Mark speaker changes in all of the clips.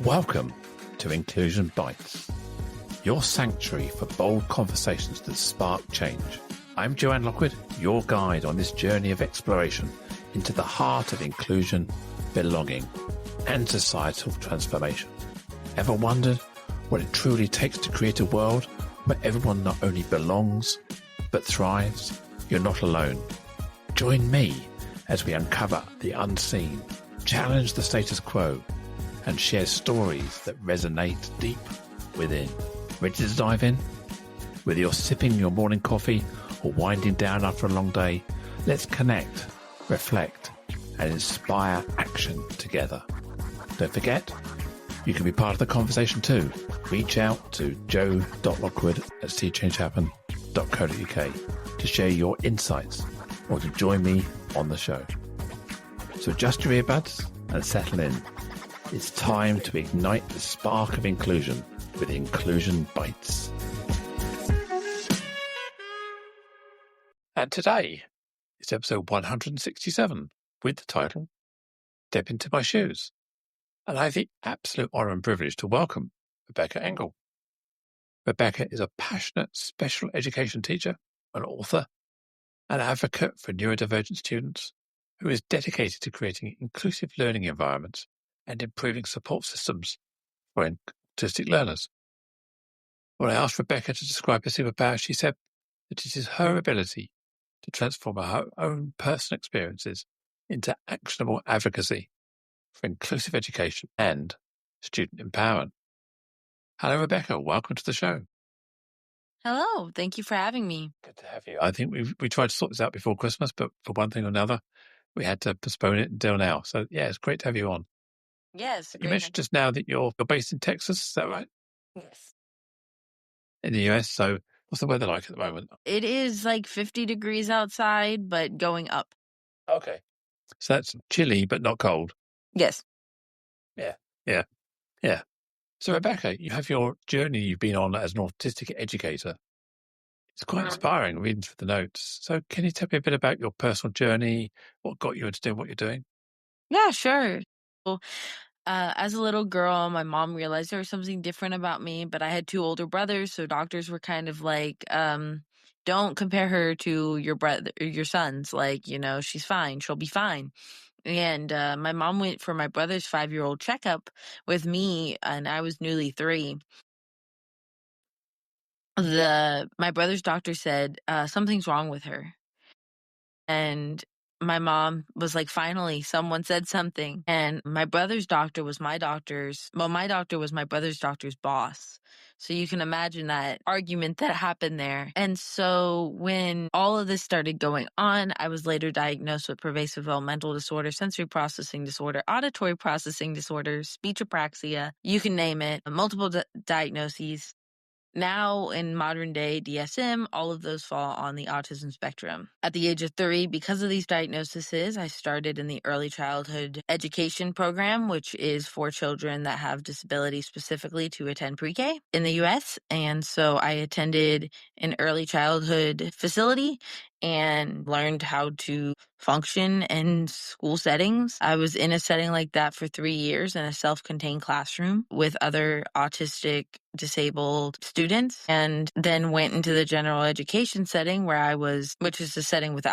Speaker 1: Welcome to Inclusion Bites, your sanctuary for bold conversations that spark change. I'm Joanne Lockwood, your guide on this journey of exploration into the heart of inclusion, belonging, and societal transformation. Ever wondered what it truly takes to create a world where everyone not only belongs, but thrives? You're not alone. Join me as we uncover the unseen, challenge the status quo, and share stories that resonate deep within. Ready to dive in? Whether you're sipping your morning coffee or winding down after a long day, let's connect, reflect, and inspire action together. Don't forget, you can be part of the conversation too. Reach out to joe.lockwood@seechangehappen.co.uk to share your insights or to join me on the show. So adjust your earbuds and settle in. It's time to ignite the spark of inclusion with Inclusion Bites. And today is episode 167 with the title, Step Into My Shoes. And I have the absolute honor and privilege to welcome Rebecca Engle. Rebecca is a passionate special education teacher, an author, an advocate for neurodivergent students who is dedicated to creating inclusive learning environments and improving support systems for autistic learners. When I asked Rebecca to describe her superpower, she said that it is her ability to transform her own personal experiences into actionable advocacy for inclusive education and student empowerment. Hello, Rebecca. Welcome to the show.
Speaker 2: Hello. Thank you for having me.
Speaker 1: Good to have you. I think we tried to sort this out before Christmas, but for one thing or another, we had to postpone it until now. So, yeah, it's great to have you on.
Speaker 2: Yes.
Speaker 1: You mentioned just now that you're based in Texas. Is that right?
Speaker 2: Yes.
Speaker 1: In the US. So what's the weather like at the moment?
Speaker 2: It is like 50 degrees outside, but going up.
Speaker 1: Okay. So that's chilly, but not cold.
Speaker 2: Yes.
Speaker 1: Yeah. So Rebecca, you have your journey you've been on as an autistic educator. It's quite inspiring reading through the notes. So can you tell me a bit about your personal journey? What got you into doing what you're doing?
Speaker 2: Yeah, sure. Well, as a little girl, my mom realized there was something different about me, but I had two older brothers, so doctors were kind of like, don't compare her to your brother, your sons. Like, she's fine. She'll be fine. And my mom went for my brother's 5-year-old checkup with me, and I was newly 3. My brother's doctor said something's wrong with her. And my mom was like, finally, someone said something. And my brother's doctor was my doctor was my brother's doctor's boss. So you can imagine that argument that happened there. And so when all of this started going on, I was later diagnosed with pervasive developmental disorder, sensory processing disorder, auditory processing disorder, speech apraxia, you can name it, multiple diagnoses. Now, in modern day DSM, all of those fall on the autism spectrum. At the age of 3, because of these diagnoses, I started in the early childhood education program, which is for children that have disabilities specifically to attend pre-K in the U.S. And so I attended an early childhood facility and learned how to function in school settings. I was in a setting like that for 3 years in a self-contained classroom with other autistic, disabled students, and then went into the general education setting which is a setting with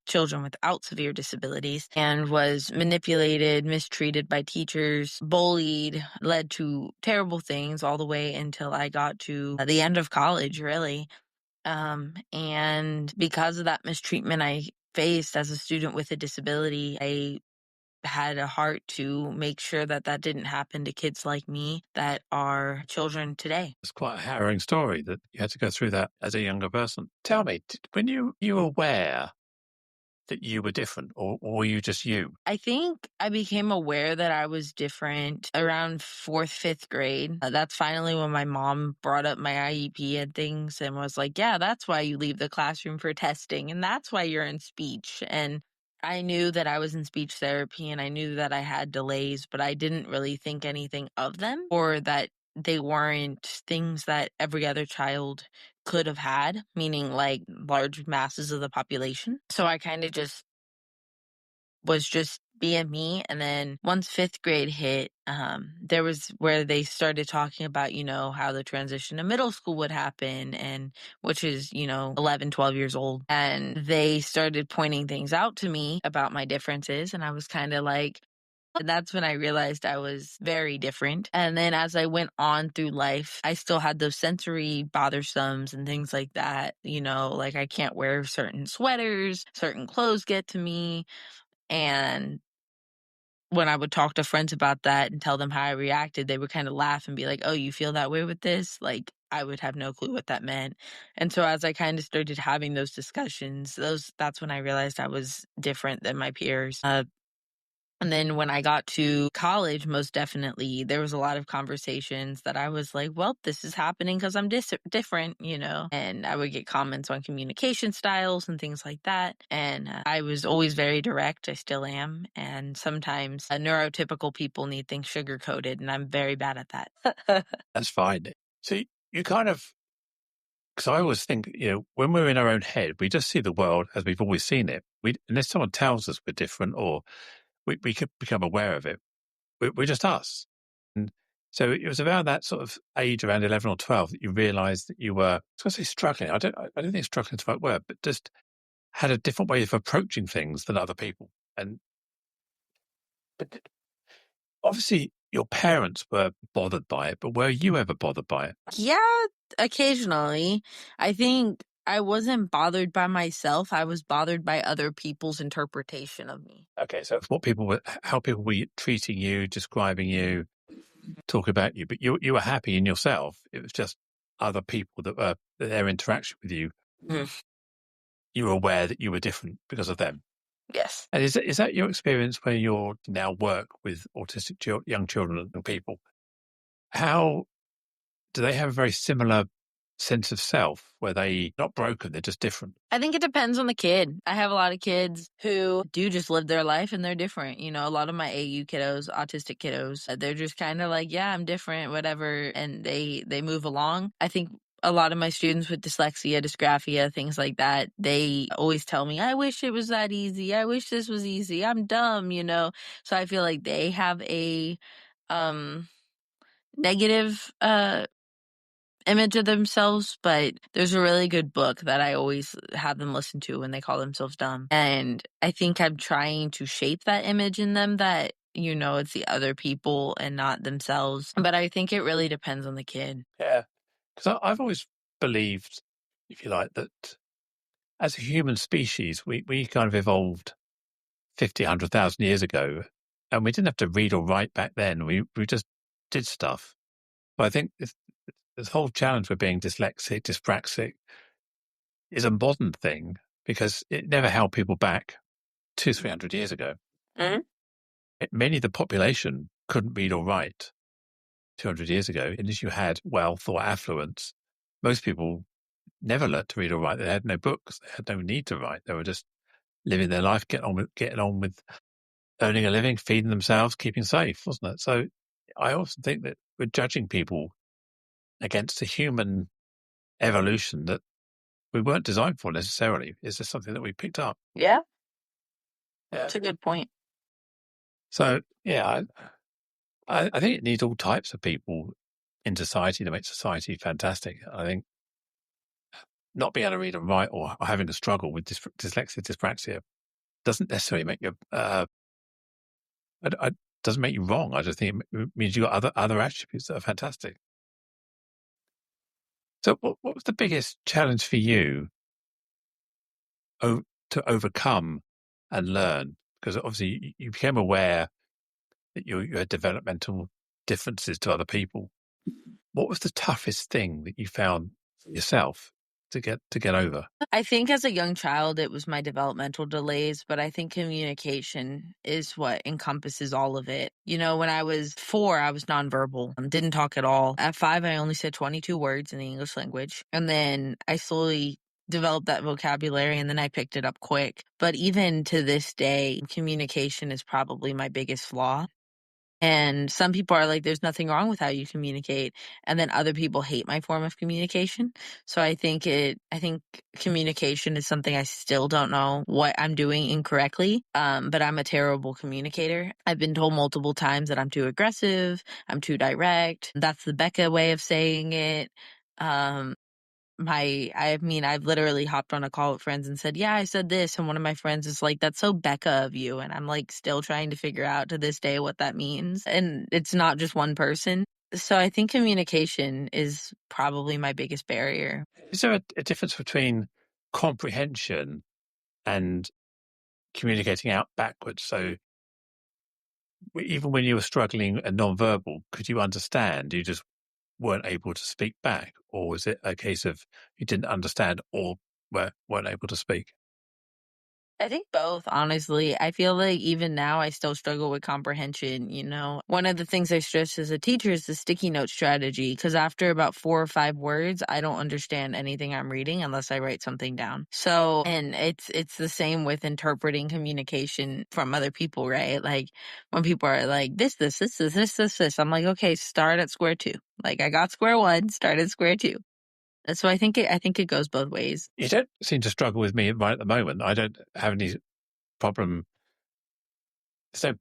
Speaker 2: children without severe disabilities, and was manipulated, mistreated by teachers, bullied, led to terrible things all the way until I got to the end of college, really. And because of that mistreatment I faced as a student with a disability, I had a heart to make sure that didn't happen to kids like me that are children today.
Speaker 1: It's quite a harrowing story that you had to go through that as a younger person. Tell me, when you were aware that you were different, or were you just you?
Speaker 2: I think I became aware that I was different around 4th, 5th grade. That's finally when my mom brought up my IEP and things and was like, yeah, that's why you leave the classroom for testing, and that's why you're in speech. And I knew that I was in speech therapy, and I knew that I had delays, but I didn't really think anything of them, or that they weren't things that every other child could have had, meaning like large masses of the population. So I kind of was just being me. And then once fifth grade hit, there was where they started talking about, how the transition to middle school would happen, and which is, 11, 12 years old. And they started pointing things out to me about my differences. And I was kind of like, and that's when I realized I was very different. And then as I went on through life, I still had those sensory bothersome and things like that. Like I can't wear certain sweaters, certain clothes get to me. And when I would talk to friends about that and tell them how I reacted, they would kind of laugh and be like, "Oh, you feel that way with this?" Like I would have no clue what that meant. And so as I kind of started having those discussions, that's when I realized I was different than my peers. And then when I got to college, most definitely, there was a lot of conversations that I was like, well, this is happening because I'm different, And I would get comments on communication styles and things like that. And I was always very direct. I still am. And sometimes neurotypical people need things sugar coated, and I'm very bad at that.
Speaker 1: That's fine. So you kind of, because I always think, when we're in our own head, we just see the world as we've always seen it. Unless someone tells us we're different or we could become aware of it, we're just us. And so it was around that sort of age, around 11 or 12, that you realized that you were, I was going to say struggling. I don't think struggling is the right word, but just had a different way of approaching things than other people. But obviously your parents were bothered by it, but were you ever bothered by it?
Speaker 2: Yeah, occasionally. I think I wasn't bothered by myself. I was bothered by other people's interpretation of me.
Speaker 1: Okay, so it's how people were treating you, describing you, talking about you, but you were happy in yourself. It was just other people that were their interaction with you.
Speaker 2: Mhm.
Speaker 1: You were aware that you were different because of them.
Speaker 2: Yes.
Speaker 1: And is that your experience where you now work with autistic young children and people? How do they have a very similar sense of self where they not broken, they're just different?
Speaker 2: I think it depends on the kid. I have a lot of kids who do just live their life and they're different. A lot of my AU kiddos, autistic kiddos, they're just kind of like, yeah, I'm different, whatever. And they move along. I think a lot of my students with dyslexia, dysgraphia, things like that, they always tell me, I wish it was that easy. I wish this was easy. I'm dumb, So I feel like they have a negative image of themselves, but there's a really good book that I always have them listen to when they call themselves dumb. And I think I'm trying to shape that image in them that, it's the other people and not themselves. But I think it really depends on the kid.
Speaker 1: Yeah. Because I've always believed, if you like, that as a human species, we kind of evolved 50, 100,000 years ago, and we didn't have to read or write back then. We just did stuff. But I think this whole challenge with being dyslexic, dyspraxic is a modern thing because it never held people back 200-300 years ago.
Speaker 2: Mm-hmm.
Speaker 1: Many of the population couldn't read or write 200 years ago, unless you had wealth or affluence. Most people never learnt to read or write. They had no books. They had no need to write. They were just living their life, getting on with earning a living, feeding themselves, keeping safe, wasn't it? So I often think that we're judging people against a human evolution that we weren't designed for necessarily. It's just something that we picked up.
Speaker 2: Yeah,
Speaker 1: Yeah.
Speaker 2: that's a good point.
Speaker 1: So, yeah, I think it needs all types of people in society to make society fantastic. I think not being able to read and write or having a struggle with dyslexia, dyspraxia doesn't necessarily make you doesn't make you wrong. I just think it means you've got other attributes that are fantastic. So what was the biggest challenge for you to overcome and learn? Because obviously you became aware that you had developmental differences to other people. What was the toughest thing that you found for yourself to get over?
Speaker 2: I think as a young child, it was my developmental delays, but I think communication is what encompasses all of it. When I was 4, I was nonverbal, didn't talk at all. At 5, I only said 22 words in the English language. And then I slowly developed that vocabulary and then I picked it up quick. But even to this day, communication is probably my biggest flaw. And some people are like, there's nothing wrong with how you communicate. And then other people hate my form of communication. So I think communication is something I still don't know what I'm doing incorrectly. But I'm a terrible communicator. I've been told multiple times that I'm too aggressive. I'm too direct. That's the Becca way of saying it. I've literally hopped on a call with friends and said, yeah, I said this. And one of my friends is like, that's so Becca of you. And I'm like, still trying to figure out to this day what that means. And it's not just one person. So I think communication is probably my biggest barrier.
Speaker 1: Is there a difference between comprehension and communicating out backwards? So even when you were struggling and non-verbal, could you understand? You just weren't able to speak back? Or was it a case of you didn't understand or weren't able to speak?
Speaker 2: I think both, honestly. I feel like even now I still struggle with comprehension, you know. One of the things I stress as a teacher is the sticky note strategy, because after about 4 or 5 words, I don't understand anything I'm reading unless I write something down. So, and it's the same with interpreting communication from other people, right? Like when people are like, this, I'm like, okay, start at square two. Like I got square one, start at square two. So I think it goes both ways.
Speaker 1: You don't seem to struggle with me right at the moment. I don't have any problem. There's no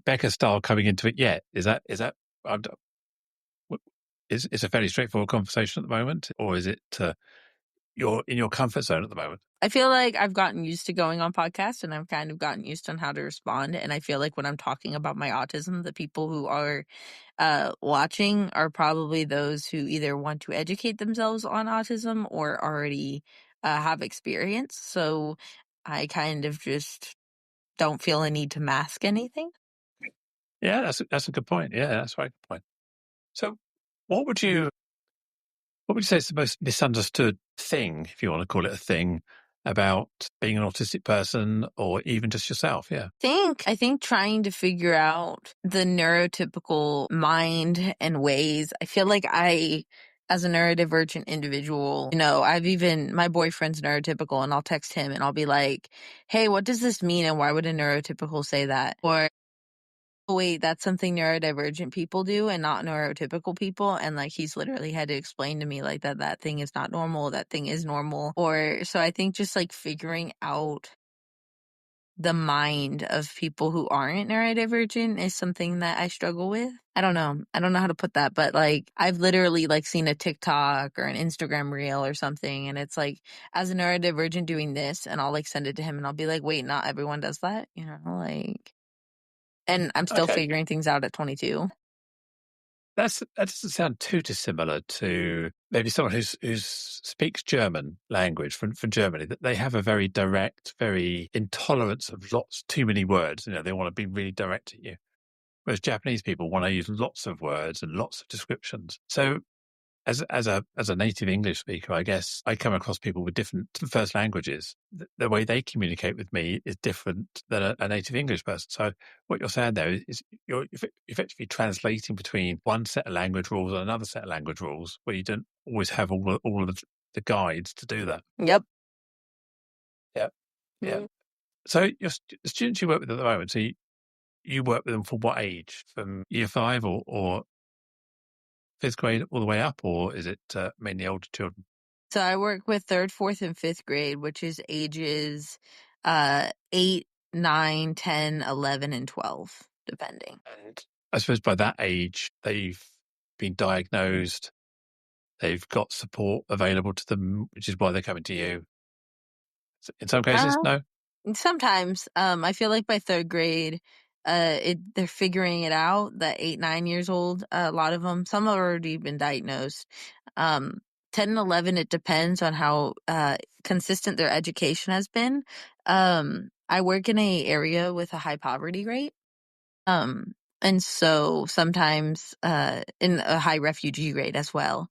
Speaker 1: Becca style coming into it yet. Is that I'm, it's a fairly straightforward conversation at the moment, or is it you're in your comfort zone at the moment?
Speaker 2: I feel like I've gotten used to going on podcasts and I've kind of gotten used on how to respond. And I feel like when I'm talking about my autism, the people who are watching are probably those who either want to educate themselves on autism or already have experience. So I kind of just don't feel a need to mask anything.
Speaker 1: Yeah, that's a good point. Yeah, that's a very good point. So, what would you say is the most misunderstood thing, if you want to call it a thing, about being an autistic person or even just yourself? Yeah.
Speaker 2: I think trying to figure out the neurotypical mind and ways. I feel like as a neurodivergent individual, you know, my boyfriend's neurotypical and I'll text him and I'll be like, hey, what does this mean? And why would a neurotypical say that? Or, oh, wait, that's something neurodivergent people do and not neurotypical people. And like, he's literally had to explain to me like that thing is not normal. That thing is normal. So I think just like figuring out the mind of people who aren't neurodivergent is something that I struggle with. I don't know. I don't know how to put that, but like I've literally like seen a TikTok or an Instagram reel or something and it's like as a neurodivergent doing this and I'll like send it to him and I'll be like, wait, not everyone does that, you know, like, and I'm still
Speaker 1: Okay.
Speaker 2: figuring things out at 22.
Speaker 1: That doesn't sound too dissimilar to maybe someone who speaks German language from Germany. That they have a very direct, very intolerance of too many words. You know, they want to be really direct at you. Whereas Japanese people want to use lots of words and lots of descriptions. So as a native English speaker, I guess I come across people with different first languages. The way they communicate with me is different than a native English person. So what you're saying there is you're effectively translating between one set of language rules and another set of language rules, where you don't always have all of the guides to do that.
Speaker 2: Yep.
Speaker 1: Yeah, yeah. So the students you work with at the moment, so you work with them from what age? From year 5 or 5th grade all the way up, or is it mainly older children?
Speaker 2: So I work with 3rd, 4th, and 5th grade, which is ages 8, 9, 10, 11, and 12, depending.
Speaker 1: And I suppose by that age, they've been diagnosed, they've got support available to them, which is why they're coming to you. In some cases, no?
Speaker 2: Sometimes, I feel like by 3rd grade, they're figuring it out, that 8, 9 years old, a lot of them. Some have already been diagnosed. 10 and 11, it depends on how consistent their education has been. I work in a area with a high poverty rate. And so sometimes in a high refugee rate as well.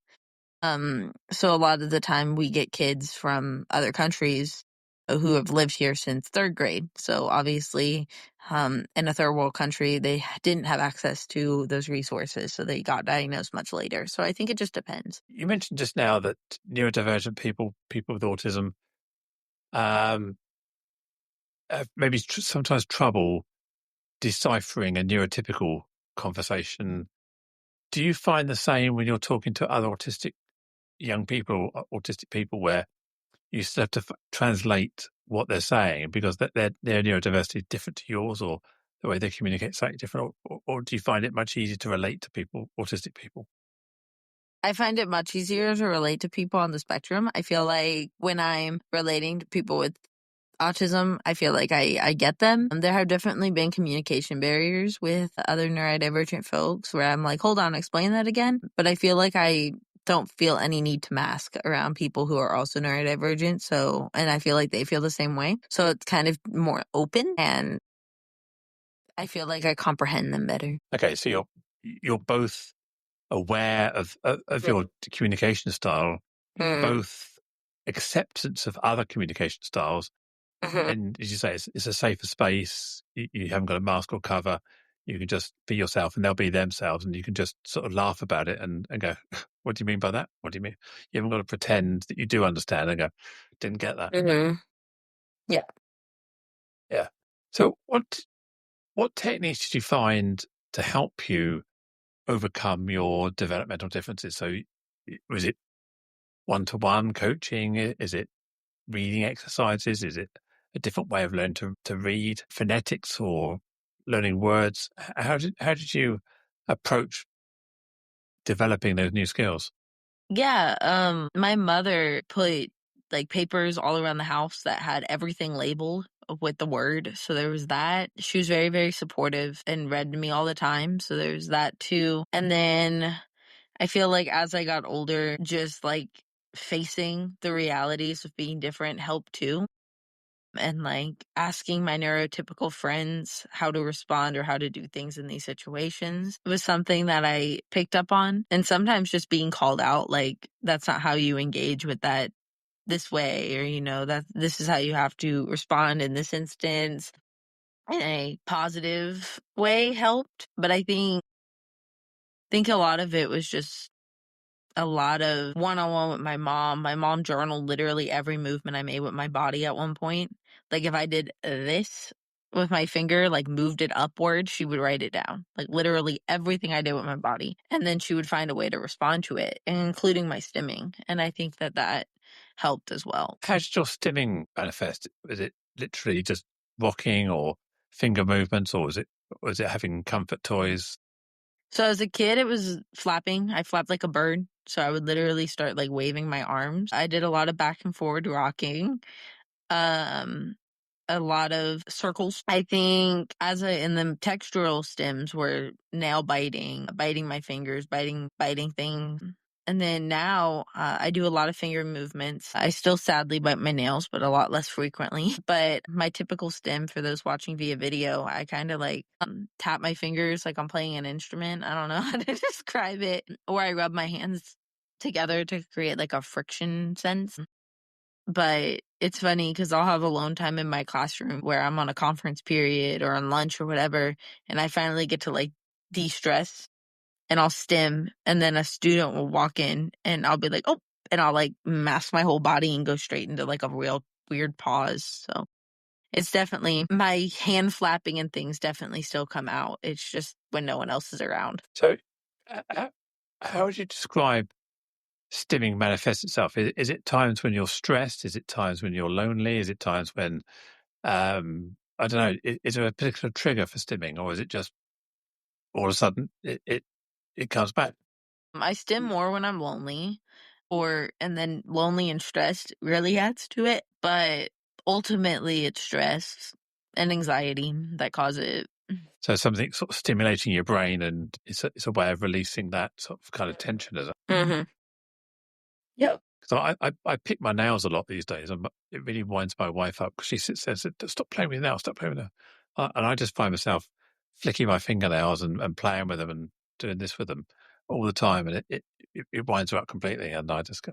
Speaker 2: So a lot of the time we get kids from other countries who have lived here since 3rd grade. So obviously, in a third world country, they didn't have access to those resources. So they got diagnosed much later. So I think it just depends.
Speaker 1: You mentioned just now that neurodivergent people with autism, have maybe sometimes trouble deciphering a neurotypical conversation. Do you find the same when you're talking to other autistic young people, autistic people, where you still have to translate what they're saying because their neurodiversity is different to yours, or the way they communicate is slightly different, or do you find it much easier to relate to people, autistic people?
Speaker 2: I find it much easier to relate to people on the spectrum. I feel like when I'm relating to people with autism, I feel like I get them. There have definitely been communication barriers with other neurodivergent folks where I'm like, hold on, explain that again. But I feel like I don't feel any need to mask around people who are also neurodivergent. So, and I feel like they feel the same way. So it's kind of more open, and I feel like I comprehend them better.
Speaker 1: Okay, so you're both aware of your communication style, both acceptance of other communication styles, and as you say, it's a safer space. You haven't got a mask or cover. You can just be yourself, and they'll be themselves, and you can just sort of laugh about it and go, "What do you mean by that? What do you mean?" You haven't got to pretend that you do understand and go, "Didn't get that."
Speaker 2: Yeah.
Speaker 1: Yeah. So, what techniques did you find to help you overcome your developmental differences? So, was it one-to-one coaching? Is it reading exercises? Is it a different way of learning to read, phonetics, or learning words? How did you approach developing those new skills?
Speaker 2: Yeah, my mother put like papers all around the house that had everything labeled with the word. So there was that. She was very, very supportive and read to me all the time. So there's that too. And then I feel like as I got older, just like facing the realities of being different helped too. And like asking my neurotypical friends how to respond or how to do things in these situations was something that I picked up on. And sometimes just being called out, like, that's not how you engage with that this way, or, that this is how you have to respond in this instance in a positive way helped. But I think a lot of it was just a lot of one-on-one with my mom. My mom journaled literally every movement I made with my body at one point. Like if I did this with my finger, like moved it upward, she would write it down. Like literally everything I did with my body. And then she would find a way to respond to it, including my stimming. And I think that helped as well.
Speaker 1: How did your stimming manifest? Was it literally just rocking or finger movements, or was it having comfort toys?
Speaker 2: So as a kid, it was flapping. I flapped like a bird. So I would literally start like waving my arms. I did a lot of back and forward rocking. Um, a lot of circles. I think in the textural stims were nail biting, biting my fingers, biting things. And then now I do a lot of finger movements. I still sadly bite my nails, but a lot less frequently. But my typical stim for those watching via video, I kind of like tap my fingers like I'm playing an instrument. I don't know how to describe it. Or I rub my hands together to create like a friction sense. But it's funny because I'll have alone time in my classroom where I'm on a conference period or on lunch or whatever, and I finally get to like de-stress, and I'll stim, and then a student will walk in and I'll be like, oh, and I'll like mask my whole body and go straight into like a real weird pause. So it's definitely my hand flapping and things definitely still come out. It's just when no one else is around.
Speaker 1: So, how would you describe stimming manifests itself? Is it times when you're stressed? Is it times when you're lonely? Is it times when I don't know? Is there a particular trigger for stimming, or is it just all of a sudden it comes back?
Speaker 2: I stim more when I'm lonely, and then lonely and stressed really adds to it. But ultimately, it's stress and anxiety that cause it.
Speaker 1: So something sort of stimulating your brain, and it's a way of releasing that sort of kind of tension, is it?
Speaker 2: Mm-hmm. Yep.
Speaker 1: So I pick my nails a lot these days, and it really winds my wife up because she says, "Stop playing with your nails, stop playing with them." And I just find myself flicking my fingernails and playing with them and doing this with them all the time, and it winds her up completely. And I just go,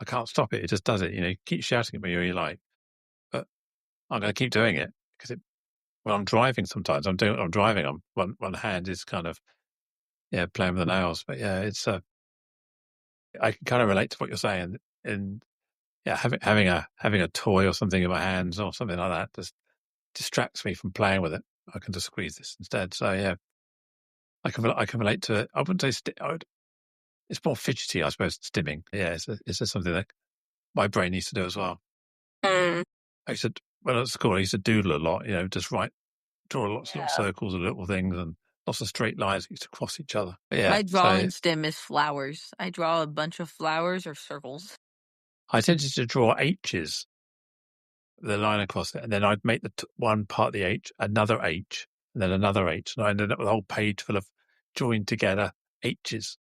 Speaker 1: I can't stop it. It just does it. You keep shouting at me, or you like, but I'm going to keep doing it because when I'm driving, sometimes I'm driving. One hand is kind of playing with the nails, but it's I can kind of relate to what you're saying, and having a toy or something in my hands or something like that just distracts me from playing with it. I can just squeeze this instead. So I can relate to it. I wouldn't say it's more fidgety, I suppose. Stimming, yeah, it's just something that my brain used to do as well.
Speaker 2: Mm.
Speaker 1: When I was at school, I used to doodle a lot. Just draw lots of little
Speaker 2: Yeah.
Speaker 1: circles and little things, and lots of straight lines that used to cross each other. But yeah,
Speaker 2: My drawing
Speaker 1: so
Speaker 2: stem is flowers. I draw a bunch of flowers or circles.
Speaker 1: I tended to draw H's, the line across it, and then I'd make one part of the H, another H, and then another H, and I ended up with a whole page full of joined together H's.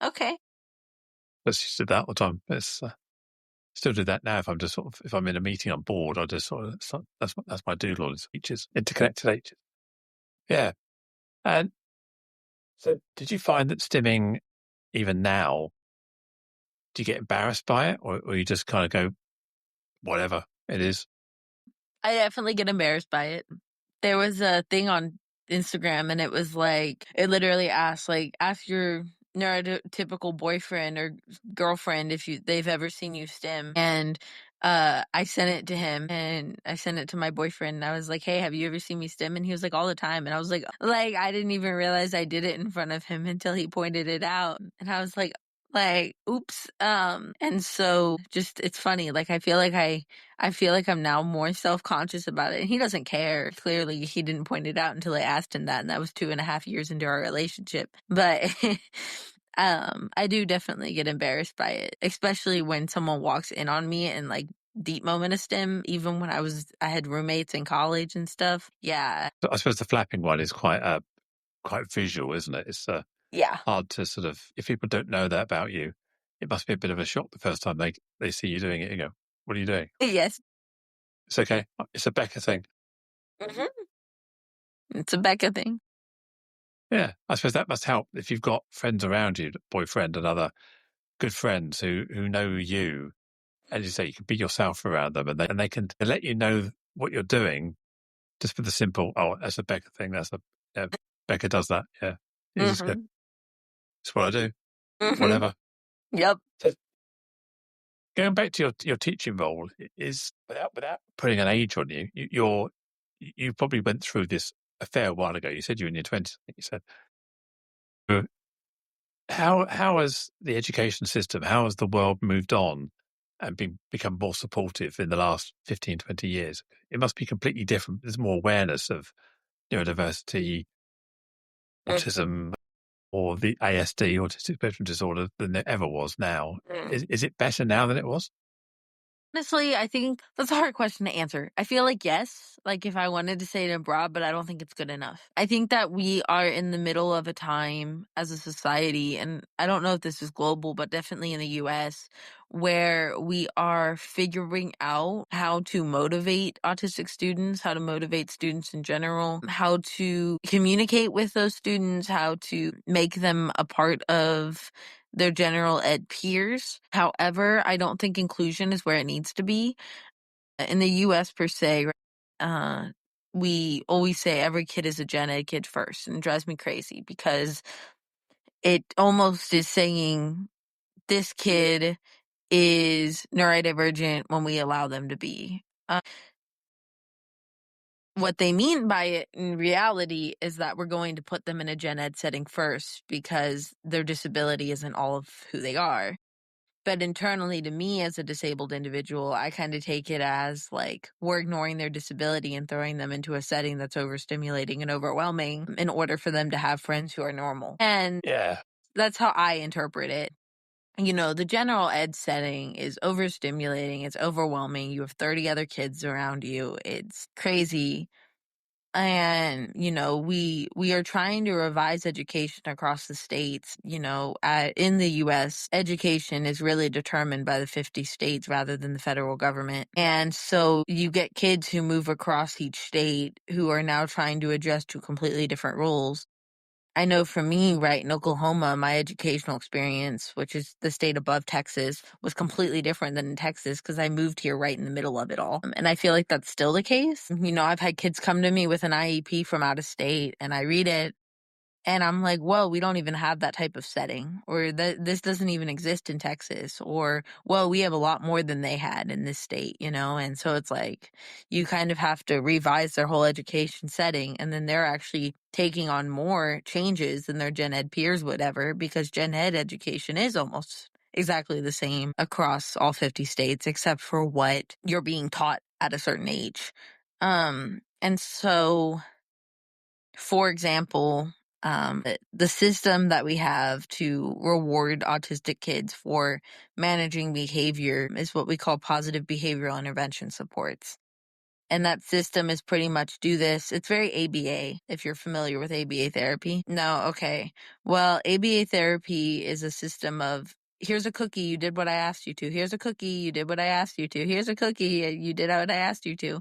Speaker 2: Okay.
Speaker 1: I just did that all the time. Still do that now. If I'm in a meeting, I'm bored. I just that's my doodle. It's H's, interconnected H's. Yeah. And so, did you find that stimming, even now, do you get embarrassed by it, or you just kind of go, whatever it is?
Speaker 2: I definitely get embarrassed by it. There was a thing on Instagram, and it was like, it literally asked, like, ask your neurotypical boyfriend or girlfriend if they've ever seen you stim. And I sent it to him, and I sent it to my boyfriend, and I was like, hey, have you ever seen me stim? And he was like, all the time. And I was like, I didn't even realize I did it in front of him until he pointed it out. And I was like, oops. And so just, it's funny. Like, I feel like I'm now more self-conscious about it. And he doesn't care. Clearly, he didn't point it out until I asked him that. And that was 2.5 years into our relationship. But I do definitely get embarrassed by it, especially when someone walks in on me and like deep moment of stim, even when I had roommates in college and stuff. Yeah.
Speaker 1: I suppose the flapping one is quite visual, isn't it? It's
Speaker 2: Yeah.
Speaker 1: hard to sort of, if people don't know that about you, it must be a bit of a shock the first time they see you doing it. You go, what are you doing?
Speaker 2: Yes.
Speaker 1: It's okay. It's a Becca thing.
Speaker 2: Mm-hmm. It's a Becca thing.
Speaker 1: Yeah, I suppose that must help if you've got friends around you, boyfriend and other good friends who know you, and you say you can be yourself around them, and they can let you know what you're doing, just for the simple, oh, that's a Becca thing. Becca does that. Yeah, you just go,
Speaker 2: Mm-hmm.
Speaker 1: it's what I do.
Speaker 2: Mm-hmm.
Speaker 1: Whatever.
Speaker 2: Yep.
Speaker 1: So going back to your teaching role, is without putting an age on you, you probably went through this a fair while ago. You said you were in your 20s. I think you said. How has the education system, how has the world moved on and become more supportive in the last 15, 20 years? It must be completely different. There's more awareness of neurodiversity, autism, or the ASD, autistic spectrum disorder, than there ever was now.
Speaker 2: Mm.
Speaker 1: Is it better now than it was?
Speaker 2: Honestly, I think that's a hard question to answer. I feel like yes, like if I wanted to say it abroad, but I don't think it's good enough. I think that we are in the middle of a time as a society, and I don't know if this is global, but definitely in the US, where we are figuring out how to motivate autistic students, how to motivate students in general, how to communicate with those students, how to make them a part of their general ed peers. However, I don't think inclusion is where it needs to be. In the US per se, uh, we always say every kid is a gen ed kid first, and it drives me crazy because it almost is saying this kid is neurodivergent when we allow them to be. What they mean by it in reality is that we're going to put them in a gen ed setting first because their disability isn't all of who they are. But internally, to me as a disabled individual, I kind of take it as like we're ignoring their disability and throwing them into a setting that's overstimulating and overwhelming in order for them to have friends who are normal. And
Speaker 1: Yeah.
Speaker 2: that's how I interpret it. The general ed setting is overstimulating, it's overwhelming. You have 30 other kids around you. It's crazy. And we are trying to revise education across the states. In the US, education is really determined by the 50 states rather than the federal government. And so you get kids who move across each state who are now trying to adjust to completely different rules. I know for me, right, in Oklahoma, my educational experience, which is the state above Texas, was completely different than in Texas because I moved here right in the middle of it all. And I feel like that's still the case. I've had kids come to me with an IEP from out of state, and I read it, and I'm like, whoa, we don't even have that type of setting, or this doesn't even exist in Texas, or, whoa, we have a lot more than they had in this state, And so it's like you kind of have to revise their whole education setting, and then they're actually taking on more changes than their gen ed peers would ever, because gen ed education is almost exactly the same across all 50 states, except for what you're being taught at a certain age. And so, for example, the system that we have to reward autistic kids for managing behavior is what we call positive behavioral intervention supports. And that system is pretty much do this. It's very ABA, if you're familiar with ABA therapy. No, okay. Well, ABA therapy is a system of here's a cookie, you did what I asked you to. Here's a cookie, you did what I asked you to. Here's a cookie, you did what I asked you to.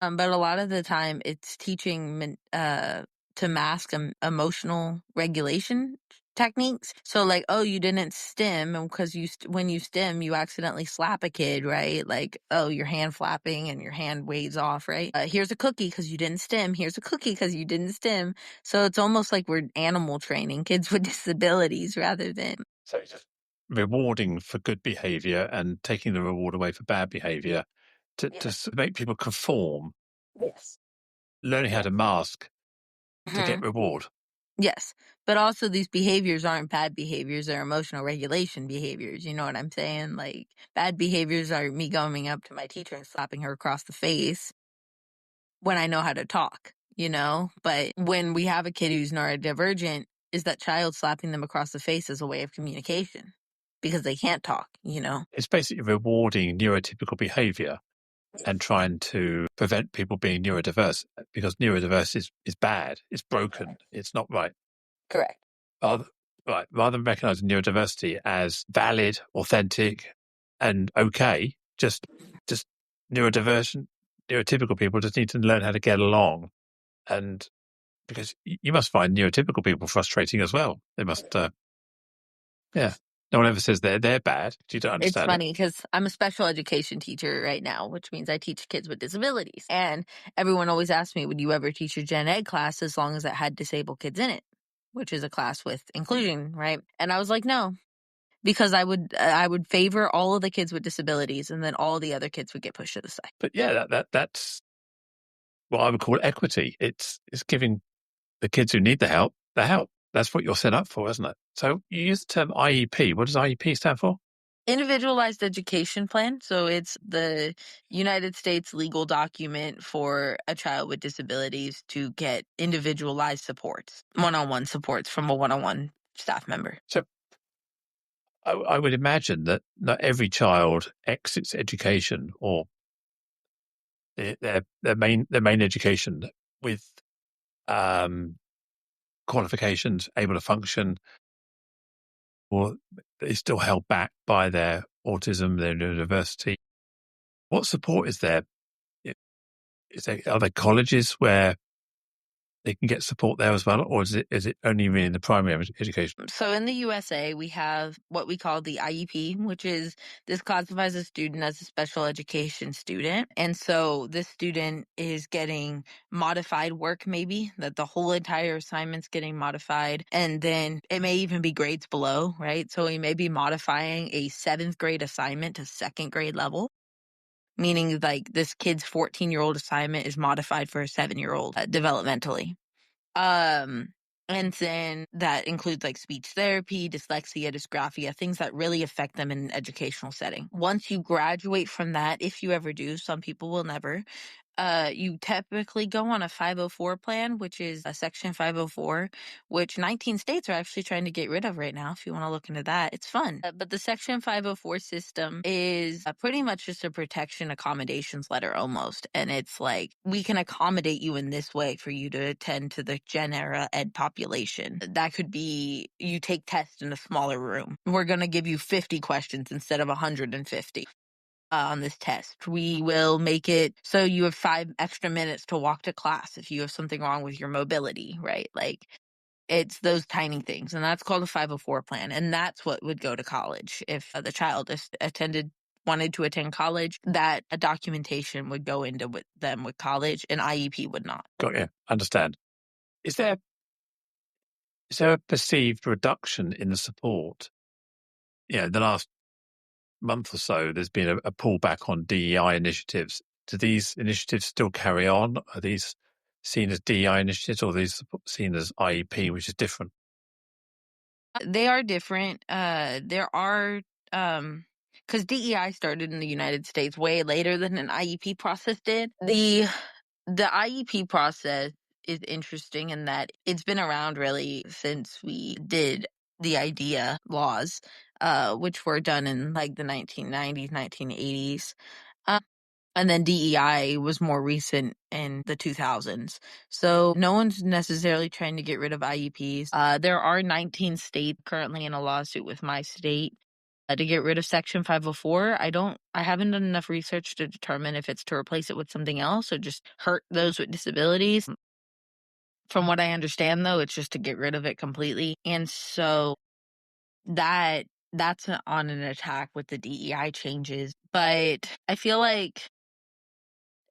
Speaker 2: But a lot of the time, it's teaching to mask emotional regulation techniques. So, like, oh, you didn't stim, and because when you stim, you accidentally slap a kid, right? Like, oh, your hand flapping and your hand waves off, right? Here's a cookie because you didn't stim. Here's a cookie because you didn't stim. So it's almost like we're animal training kids with disabilities rather than.
Speaker 1: So it's just rewarding for good behavior and taking the reward away for bad behavior to make people conform.
Speaker 2: Yes.
Speaker 1: Learning how to mask to get reward.
Speaker 2: Yes, but also these behaviors aren't bad behaviors, they're emotional regulation behaviors, you know what I'm saying? Like, bad behaviors are me going up to my teacher and slapping her across the face when I know how to talk, you know? But when we have a kid who's neurodivergent, is that child slapping them across the face as a way of communication because they can't talk, you know?
Speaker 1: It's basically rewarding neurotypical behavior and trying to prevent people being neurodiverse, because neurodiverse is bad, it's broken, it's not right.
Speaker 2: Correct.
Speaker 1: Rather than recognizing neurodiversity as valid, authentic, and okay, just neurodiversion, neurotypical people just need to learn how to get along. And because you must find neurotypical people frustrating as well. They must, yeah. No one ever says they're bad. You don't understand.
Speaker 2: It's funny because I'm a special education teacher right now, which means I teach kids with disabilities. And everyone always asks me, would you ever teach a gen ed class as long as it had disabled kids in it, which is a class with inclusion, right? And I was like, no, because I would favor all of the kids with disabilities, and then all the other kids would get pushed to the side.
Speaker 1: But yeah, that's what I would call equity. It's giving the kids who need the help. That's what you're set up for, isn't it? So you use the term IEP. What does IEP stand for?
Speaker 2: Individualized education plan. So it's the United States legal document for a child with disabilities to get individualized supports, one-on-one supports from a one-on-one staff member.
Speaker 1: So I would imagine that not every child exits education or their main education with qualifications, able to function, or they're still held back by their autism, their neurodiversity. What support is there? Are there colleges where they can get support there as well, or is it only really in the primary education?
Speaker 2: So in the USA, we have what we call the IEP, which is this classifies a student as a special education student. And so this student is getting modified work, maybe that the whole entire assignment's getting modified. And then it may even be grades below, right? So we may be modifying a 7th grade assignment to 2nd grade level. Meaning like this kid's 14-year-old assignment is modified for a 7-year-old developmentally. And then that includes like speech therapy, dyslexia, dysgraphia, things that really affect them in an educational setting. Once you graduate from that, if you ever do, some people will never, you typically go on a 504 plan, which is a section 504, which 19 states are actually trying to get rid of right now. If you want to look into that, it's fun. But the section 504 system is pretty much just a protection accommodations letter almost. And it's like, we can accommodate you in this way for you to attend to the gen ed population. That could be you take tests in a smaller room. We're going to give you 50 questions instead of 150. On this test. We will make it so you have 5 extra minutes to walk to class if you have something wrong with your mobility, right? Like, it's those tiny things. And that's called a 504 plan. And that's what would go to college. If the child wanted to attend college, that a documentation would go into with them with college, and IEP would not.
Speaker 1: Got you. Understand. Is there a perceived reduction in the support? Yeah, the last month or so, there's been a pullback on DEI initiatives. Do these initiatives still carry on? Are these seen as DEI initiatives, or these seen as IEP, which is different?
Speaker 2: They are different. There are, because DEI started in the United States way later than an IEP process did. The IEP process is interesting in that it's been around really since we did the IDEA laws, which were done in like the 1990s, 1980s. And then DEI was more recent in the 2000s. So no one's necessarily trying to get rid of IEPs. There are 19 states currently in a lawsuit with my state to get rid of Section 504. I haven't done enough research to determine if it's to replace it with something else or just hurt those with disabilities. From what I understand, though, it's just to get rid of it completely. And so that's on an attack with the DEI changes. But I feel like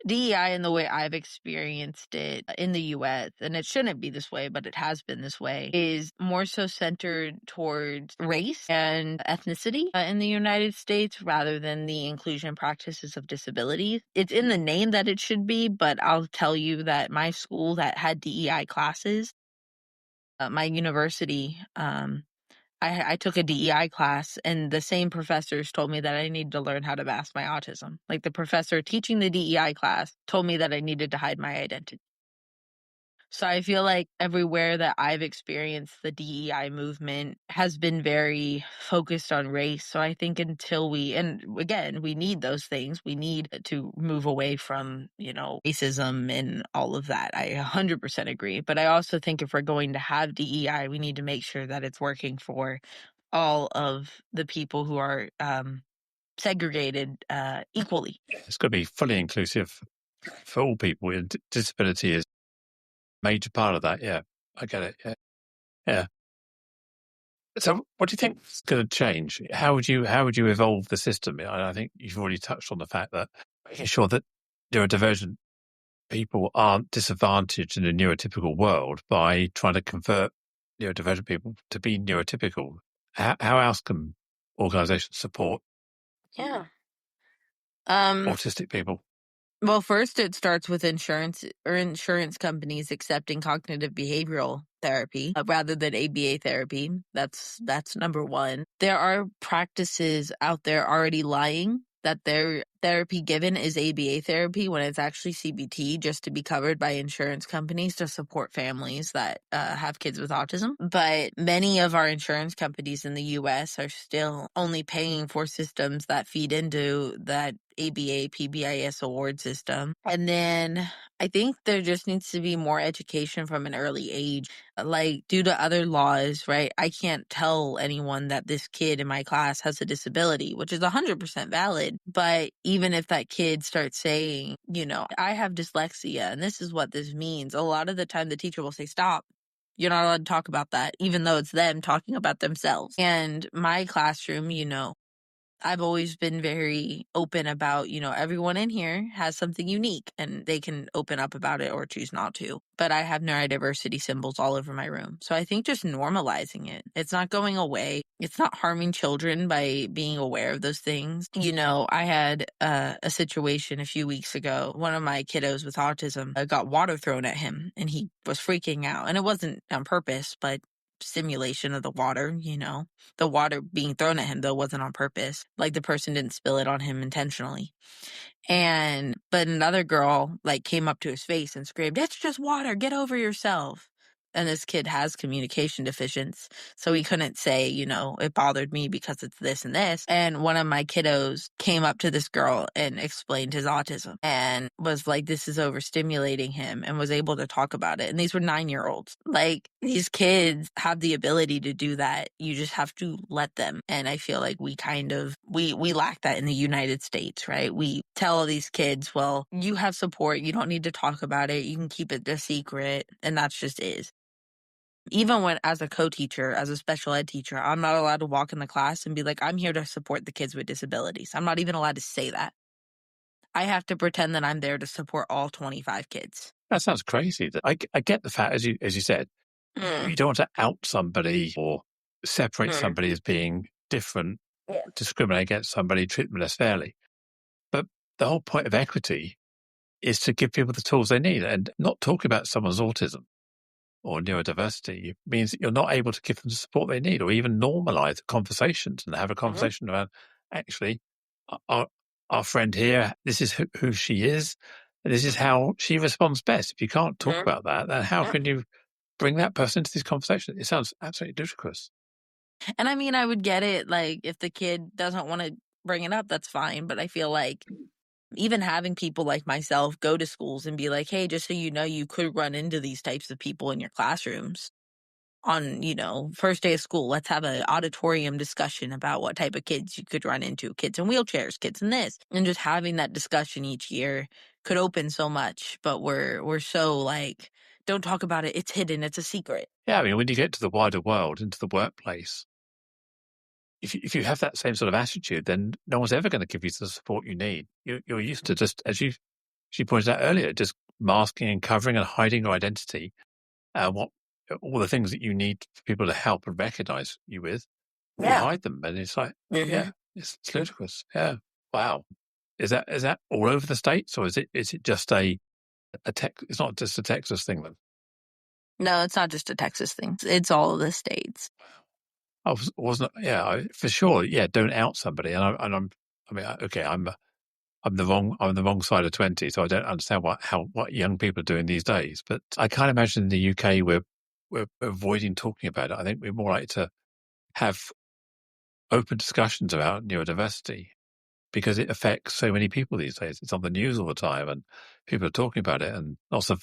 Speaker 2: DEI, in the way I've experienced it in the US, and it shouldn't be this way, but it has been this way, is more so centered towards race and ethnicity in the United States rather than the inclusion practices of disabilities. It's in the name that it should be, but I'll tell you that my school that had DEI classes, my university, I took a DEI class, and the same professors told me that I needed to learn how to mask my autism. Like, the professor teaching the DEI class told me that I needed to hide my identity. So I feel like everywhere that I've experienced the DEI movement has been very focused on race. So I think and again, we need those things. We need to move away from, racism and all of that. I 100% agree. But I also think if we're going to have DEI, we need to make sure that it's working for all of the people who are segregated equally.
Speaker 1: It's got to be fully inclusive for all people. And disability is a major part of that. Yeah, I get it. Yeah. Yeah. So, what do you think is going to change? How would you evolve the system? I think you've already touched on the fact that making sure that neurodivergent people aren't disadvantaged in a neurotypical world by trying to convert neurodivergent people to be neurotypical. How else can organizations support
Speaker 2: Yeah.
Speaker 1: autistic people?
Speaker 2: Well, first it starts with insurance companies accepting cognitive behavioral therapy rather than ABA therapy. That's number one. There are practices out there already lying that their therapy given is ABA therapy when it's actually CBT, just to be covered by insurance companies to support families that have kids with autism. But many of our insurance companies in the US are still only paying for systems that feed into that ABA PBIS award system. And then I think there just needs to be more education from an early age. Like, due to other laws, right? I can't tell anyone that this kid in my class has a disability, which is 100% valid. But even if that kid starts saying, I have dyslexia and this is what this means, a lot of the time the teacher will say, stop. You're not allowed to talk about that, even though it's them talking about themselves. And my classroom, I've always been very open about, everyone in here has something unique and they can open up about it or choose not to. But I have neurodiversity symbols all over my room. So I think just normalizing it, it's not going away. It's not harming children by being aware of those things. I had a situation a few weeks ago. One of my kiddos with autism got water thrown at him and he was freaking out. And it wasn't on purpose, but simulation of the water, the water being thrown at him, though, wasn't on purpose. Like, the person didn't spill it on him intentionally. But another girl, came up to his face and screamed, "It's just water, get over yourself." And this kid has communication deficiency, so he couldn't say, it bothered me because it's this and this. And one of my kiddos came up to this girl and explained his autism and was like, this is overstimulating him, and was able to talk about it. And these were 9-year-olds. Like, these kids have the ability to do that. You just have to let them. And I feel like we we lack that in the United States, right? We tell all these kids, well, you have support. You don't need to talk about it. You can keep it a secret. And that's just is. Even when, as a co-teacher, as a special ed teacher, I'm not allowed to walk in the class and be like, I'm here to support the kids with disabilities. I'm not even allowed to say that. I have to pretend that I'm there to support all 25 kids.
Speaker 1: That sounds crazy. I get the fact, as you said, you don't want to out somebody or separate somebody as being different, discriminate against somebody, treat them less fairly. But the whole point of equity is to give people the tools they need. And not talking about someone's autism or neurodiversity means that you're not able to give them the support they need, or even normalize conversations and have a conversation about, actually, our friend here, this is who she is, and this is how she responds best. If you can't talk about that, then how can you bring that person into this conversation? It sounds absolutely ludicrous.
Speaker 2: And I mean, I would get it. Like, if the kid doesn't want to bring it up, that's fine. But I feel like even having people like myself go to schools and be like, hey, just so you know, you could run into these types of people in your classrooms on, first day of school. Let's have an auditorium discussion about what type of kids you could run into, kids in wheelchairs, kids in this. And just having that discussion each year could open so much. But we're so like, don't talk about it. It's hidden. It's a secret.
Speaker 1: Yeah, I mean, when you get to the wider world, into the workplace, if you have that same sort of attitude, then no one's ever going to give you the support you need. You're used to just, as she pointed out earlier, just masking and covering and hiding your identity, what all the things that you need for people to help and recognize you with. You hide them, and it's like, yeah, it's ludicrous. Yeah, wow. Is that all over the States, or is it just a tech? It's not just a Texas thing, then.
Speaker 2: No, it's not just a Texas thing. It's all of the states.
Speaker 1: I wasn't. Yeah, for sure. Yeah, don't out somebody. And I'm. I mean, okay, I'm the wrong side of 20, so I don't understand what young people are doing these days. But I can't imagine in the UK we're avoiding talking about it. I think we're more likely to have open discussions about neurodiversity because it affects so many people these days. It's on the news all the time, and people are talking about it, and lots of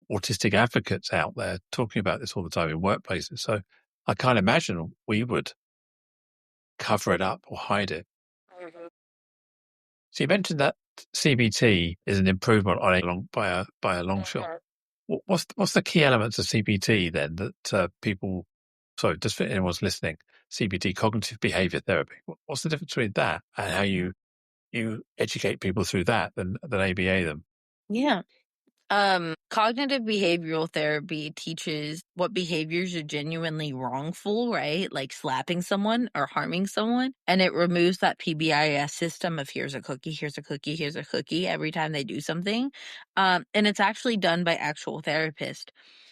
Speaker 1: autistic advocates out there talking about this all the time in workplaces. So I can't imagine we would cover it up or hide it. So you mentioned that CBT is an improvement on by a long shot. What's the key elements of CBT then that people? Sorry, just for anyone's listening, CBT, cognitive behavior therapy. What's the difference between that and how you educate people through that than ABA them?
Speaker 2: Yeah. Cognitive behavioral therapy teaches what behaviors are genuinely wrongful, right? Like slapping someone or harming someone. And it removes that PBIS system of here's a cookie, here's a cookie, here's a cookie every time they do something. And it's actually done by actual therapists.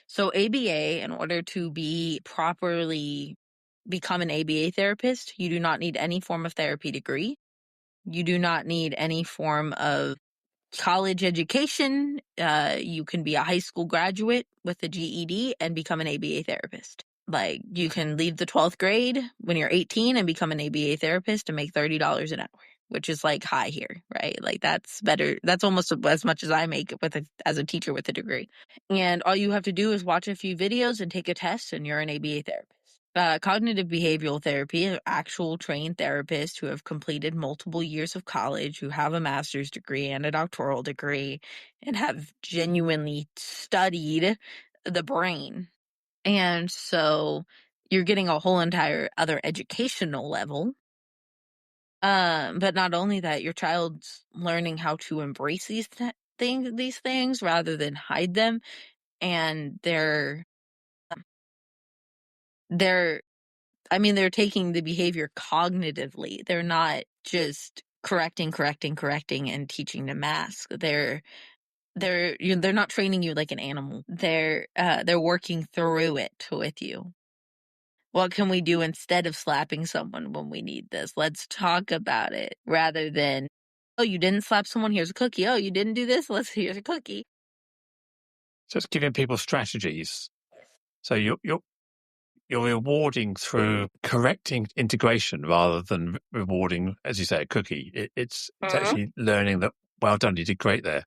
Speaker 2: So ABA, in order to become an ABA therapist, you do not need any form of therapy degree. You do not need any form of college education. You can be a high school graduate with a GED and become an ABA therapist. Like, you can leave the 12th grade when you're 18 and become an ABA therapist and make $30 an hour, which is like high here, right? Like, that's better. That's almost as much as I make as a teacher with a degree. And all you have to do is watch a few videos and take a test, and you're an ABA therapist. Cognitive behavioral therapy are actual trained therapists who have completed multiple years of college, who have a master's degree and a doctoral degree, and have genuinely studied the brain. And so you're getting a whole entire other educational level. But not only that, your child's learning how to embrace these things rather than hide them. And they're taking the behavior cognitively. They're not just correcting and teaching to mask. They're not training you like an animal. They're working through it with you. What can we do instead of slapping someone when we need this? Let's talk about it rather than, oh, you didn't slap someone, here's a cookie. Oh, you didn't do this, here's a cookie.
Speaker 1: So it's giving people strategies. So you're rewarding through correcting integration rather than rewarding, as you say, a cookie. It's actually learning that, well done, you did great there.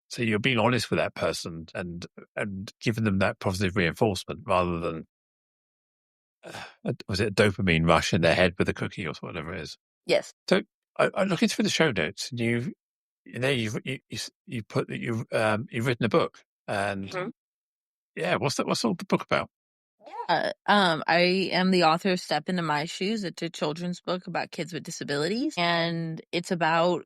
Speaker 1: So you're being honest with that person and giving them that positive reinforcement rather than was it a dopamine rush in their head with a cookie or whatever it is.
Speaker 2: Yes.
Speaker 1: So I'm looking through the show notes, and you put that you've written a book, and what's all the book about?
Speaker 2: I am the author of Step Into My Shoes. It's a children's book about kids with disabilities, and it's about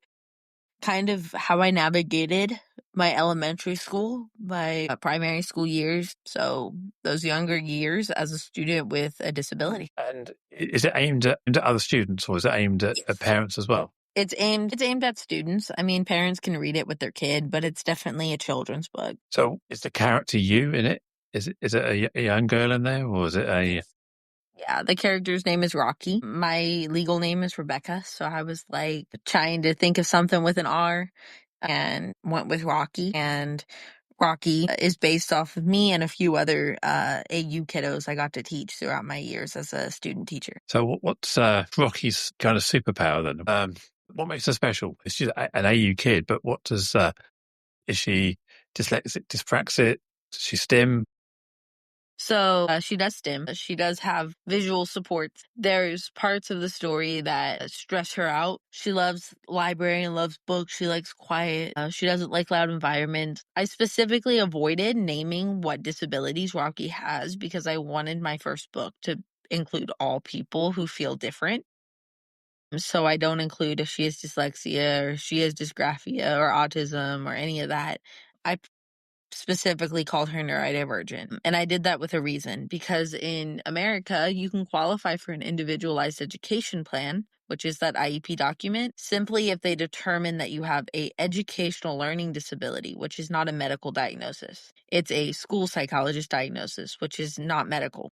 Speaker 2: kind of how I navigated my elementary school, my primary school years, so those younger years as a student with a disability.
Speaker 1: And is it aimed at other students, or is it aimed at parents as well?
Speaker 2: It's aimed at students. I mean, parents can read it with their kid, but it's definitely a children's book.
Speaker 1: So is the character you in it? Is it a young girl in there, or is it a...
Speaker 2: Yeah, the character's name is Rocky. My legal name is Rebecca, so I was like trying to think of something with an R and went with Rocky. And Rocky is based off of me and a few other AU kiddos I got to teach throughout my years as a student teacher.
Speaker 1: So what's Rocky's kind of superpower then? What makes her special? She's an AU kid, but what does is she dyslexic, dyspraxic? Does she stim?
Speaker 2: So she does STEM. She does have visual supports. There's parts of the story that stress her out. She loves library and loves books. She likes quiet. She doesn't like loud environments. I specifically avoided naming what disabilities Rocky has because I wanted my first book to include all people who feel different. So I don't include if she has dyslexia or she has dysgraphia or autism or any of that. I specifically called her neurodivergent. And I did that with a reason because in America, you can qualify for an individualized education plan, which is that IEP document, simply if they determine that you have a educational learning disability, which is not a medical diagnosis. It's a school psychologist diagnosis, which is not medical.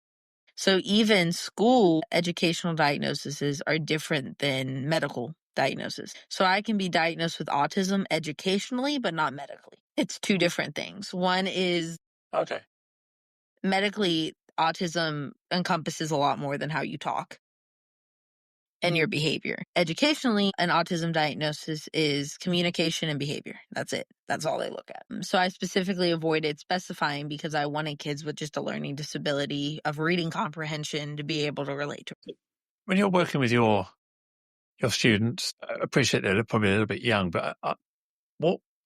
Speaker 2: So even school educational diagnoses are different than medical diagnosis. So I can be diagnosed with autism educationally, but not medically. It's two different things. One is
Speaker 1: Okay.
Speaker 2: medically, autism encompasses a lot more than how you talk and your behavior. Educationally, an autism diagnosis is communication and behavior. That's it. That's all they look at. So I specifically avoided specifying because I wanted kids with just a learning disability of reading comprehension to be able to relate to it.
Speaker 1: When you're working with your students, I appreciate they're probably a little bit young, but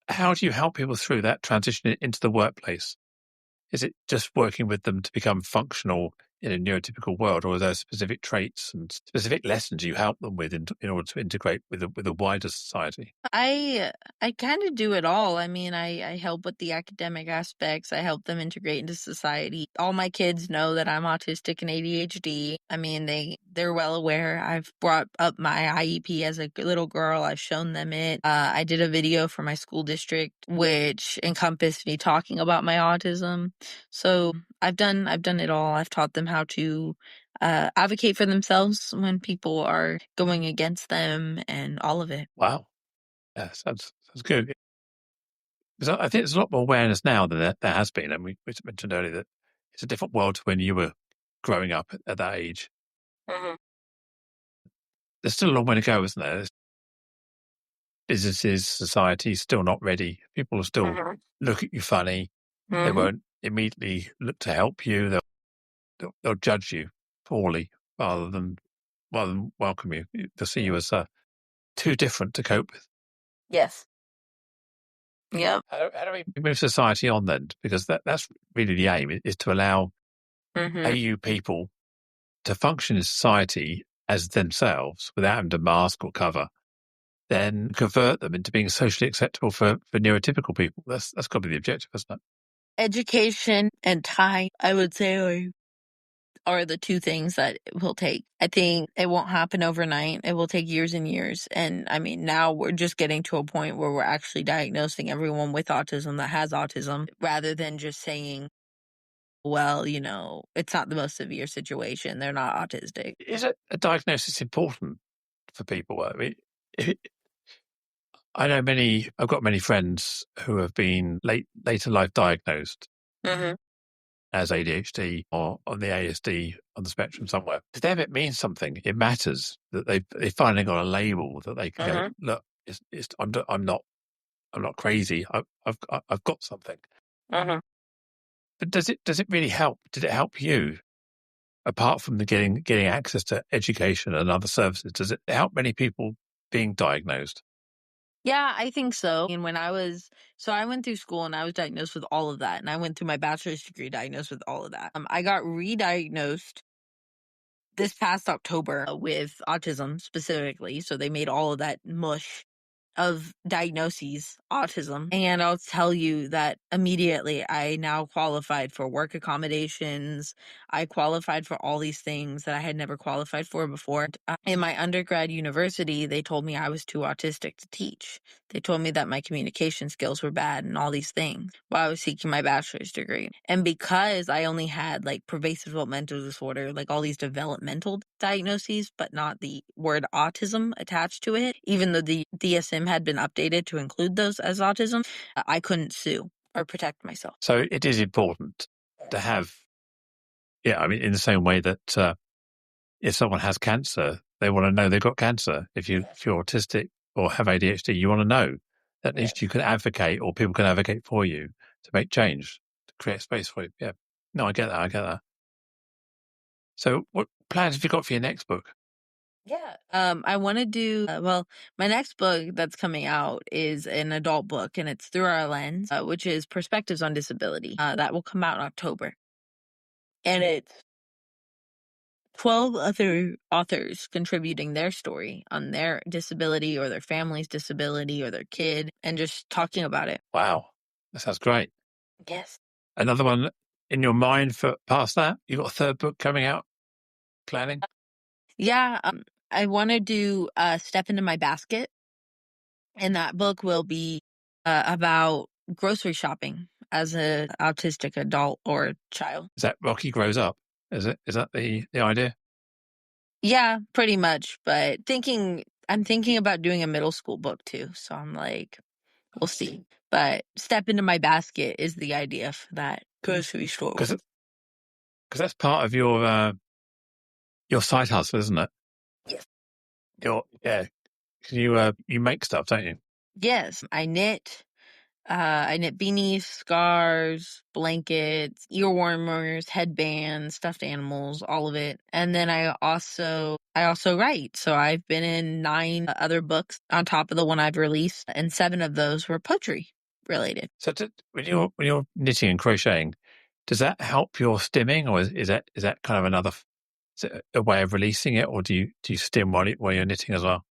Speaker 1: how do you help people through that transition into the workplace? Is it just working with them to become functional in a neurotypical world, or are there specific traits and specific lessons you help them with in order to integrate with a wider society?
Speaker 2: I kind of do it all. I mean, I help with the academic aspects. I help them integrate into society. All my kids know that I'm autistic and ADHD. I mean, they're well aware. I've brought up my IEP as a little girl. I've shown them it. I did a video for my school district, which encompassed me talking about my autism. So I've done it all. I've taught them how to advocate for themselves when people are going against them and all of it.
Speaker 1: Wow. Yeah, sounds good. Because I think there's a lot more awareness now than there has been. And we mentioned earlier that it's a different world to when you were growing up at that age.
Speaker 2: Mhm.
Speaker 1: There's still a long way to go, isn't there? Businesses, society still not ready. People will still
Speaker 2: Mhm.
Speaker 1: look at you funny. They
Speaker 2: Mhm.
Speaker 1: won't immediately look to help you. They'll judge you poorly rather than welcome you. They'll see you as too different to cope with.
Speaker 2: Yes. Yep.
Speaker 1: How do we move society on then? Because that's really the aim, is to allow
Speaker 2: Mhm.
Speaker 1: AU people to function in society as themselves without having to mask or cover, then convert them into being socially acceptable for neurotypical people. That's got to be the objective, isn't it?
Speaker 2: Education and time, I would say, are the two things that it will take. I think it won't happen overnight. It will take years and years. And I mean, now we're just getting to a point where we're actually diagnosing everyone with autism that has autism rather than just saying, well, it's not the most severe situation. They're not autistic.
Speaker 1: Is a diagnosis important for people? I mean, if I've got many friends who have been later life diagnosed
Speaker 2: Mhm.
Speaker 1: as ADHD or on the ASD on the spectrum somewhere. To them, it means something. It matters that they finally got a label that they can go,
Speaker 2: Mhm.
Speaker 1: look, I'm not crazy. I've got something.
Speaker 2: Mhm.
Speaker 1: But does it really help? Did it help you apart from the getting access to education and other services? Does it help many people being diagnosed?
Speaker 2: Yeah, I think so. And I went through school and I was diagnosed with all of that. And I went through my bachelor's degree diagnosed with all of that. I got re-diagnosed this past October with autism specifically. So they made all of that mush. of diagnoses, autism. And I'll tell you that immediately I now qualified for work accommodations. I qualified for all these things that I had never qualified for before. In my undergrad university, they told me I was too autistic to teach. They told me that my communication skills were bad and all these things while I was seeking my bachelor's degree. And because I only had like pervasive developmental disorder, like all these developmental diagnoses, but not the word autism attached to it, even though the DSM had been updated to include those as autism, I couldn't sue or protect myself.
Speaker 1: So it is important to have, I mean, in the same way that if someone has cancer, they want to know they've got cancer. If you're autistic or have ADHD, you want to know that at least you can advocate, or people can advocate for you to make change, to create space for you. Yeah. No, I get that. So what plans have you got for your next book?
Speaker 2: I want to do, my next book that's coming out is an adult book, and it's Through Our Lens, which is Perspectives on Disability. That will come out in October. And it's 12 other authors contributing their story on their disability or their family's disability or their kid, and just talking about it.
Speaker 1: Wow. That sounds great.
Speaker 2: Yes.
Speaker 1: Another one in your mind for past that? You got a third book coming out? Planning?
Speaker 2: Yeah. I want to do Step Into My Basket. And that book will be about grocery shopping as an autistic adult or child.
Speaker 1: Is that Rocky Grows Up? Is that the idea?
Speaker 2: Yeah, pretty much. But I'm thinking about doing a middle school book too. So I'm like, we'll see. But Step Into My Basket is the idea for that grocery store.
Speaker 1: Because that's part of your side hustle, isn't it?
Speaker 2: Yes.
Speaker 1: You make stuff, don't you?
Speaker 2: Yes, I knit. I knit beanies, scarves, blankets, ear warmers, headbands, stuffed animals, all of it. And then I also write. So I've been in 9 other books on top of the one I've released, and 7 of those were poetry related.
Speaker 1: So when you're knitting and crocheting, does that help your stimming, or is that kind of another a way of releasing it, or do you stim while you're knitting as well?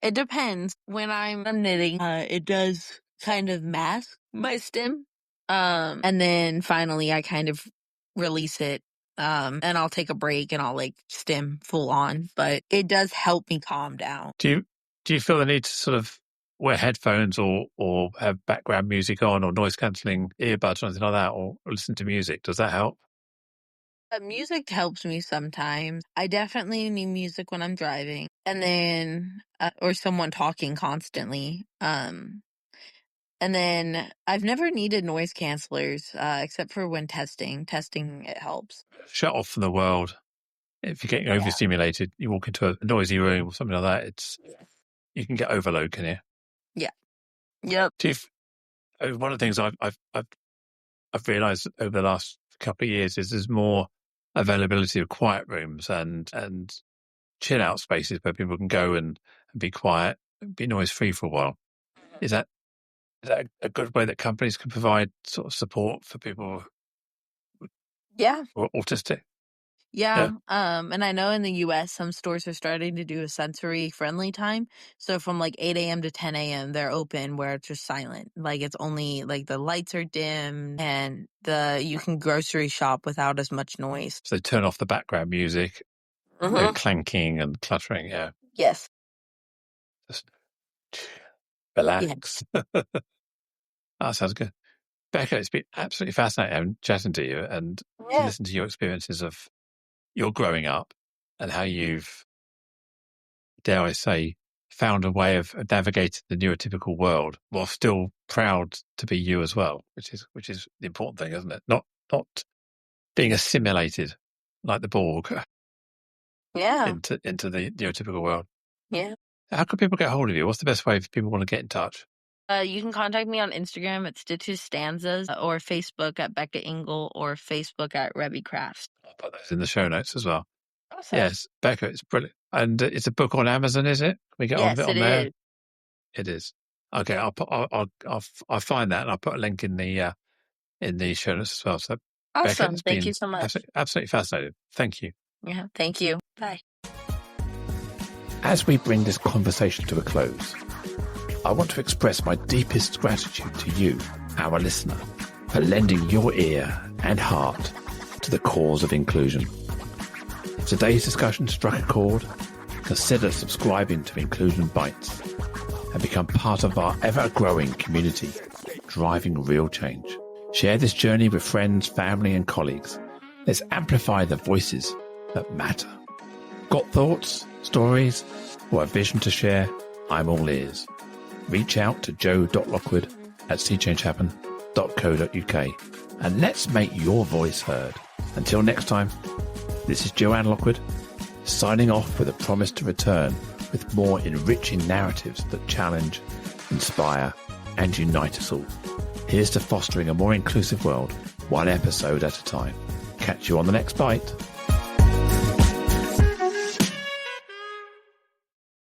Speaker 2: It depends. When I'm knitting, it does kind of mask my stim. And then finally I kind of release it. And I'll take a break and I'll like stim full on, but it does help me calm down.
Speaker 1: Do you feel the need to sort of wear headphones or have background music on, or noise cancelling earbuds or anything like that, or listen to music? Does that help?
Speaker 2: Music helps me sometimes. I definitely need music when I'm driving, and then or someone talking constantly. And then I've never needed noise cancelers except for when testing. Testing, it helps.
Speaker 1: Shut off from the world. If you're getting overstimulated, you walk into a noisy room or something like that. You can get overload, can you?
Speaker 2: Yeah. Yep.
Speaker 1: One of the things I've realised over the last couple of years is there's more availability of quiet rooms and chill out spaces where people can go and be quiet, be noise free for a while. Is that a good way that companies can provide sort of support for people who are autistic?
Speaker 2: Yeah. And I know in the US, some stores are starting to do a sensory friendly time. So from like 8 a.m. to 10 a.m., they're open where it's just silent. Like it's only like the lights are dim and you can grocery shop without as much noise.
Speaker 1: So they turn off the background music, no clanking and cluttering. Yeah.
Speaker 2: Yes.
Speaker 1: Just relax. Yes. That sounds good. Becca, it's been absolutely fascinating chatting to you and to listen to your experiences of your growing up and how you've, dare I say, found a way of navigating the neurotypical world while still proud to be you as well, which is the important thing, isn't it? Not being assimilated like the Borg into the neurotypical world.
Speaker 2: Yeah.
Speaker 1: How can people get hold of you? What's the best way if people want to get in touch?
Speaker 2: You can contact me on Instagram at Stitches Stanzas, or Facebook at Rebecca Engle, or Facebook at Rebby Crafts.
Speaker 1: I'll put those in the show notes as well.
Speaker 2: Awesome.
Speaker 1: Yes, Becca, it's brilliant. And it's a book on Amazon, is it? Can we get on there?
Speaker 2: Is.
Speaker 1: It is. Okay, I'll find that and I'll put a link in the show notes as well. So,
Speaker 2: awesome.
Speaker 1: Becca,
Speaker 2: Thank you so much.
Speaker 1: Absolutely fascinating. Thank you.
Speaker 2: Yeah, thank you. Bye.
Speaker 1: As we bring this conversation to a close, I want to express my deepest gratitude to you, our listener, for lending your ear and heart to the cause of inclusion. If today's discussion struck a chord, consider subscribing to Inclusion Bites and become part of our ever-growing community, driving real change. Share this journey with friends, family and colleagues. Let's amplify the voices that matter. Got thoughts, stories, or a vision to share? I'm all ears. Reach out to joe.lockwood@seechangehappen.co.uk and let's make your voice heard. Until next time, this is Joanne Lockwood, signing off with a promise to return with more enriching narratives that challenge, inspire, and unite us all. Here's to fostering a more inclusive world, one episode at a time. Catch you on the next bite.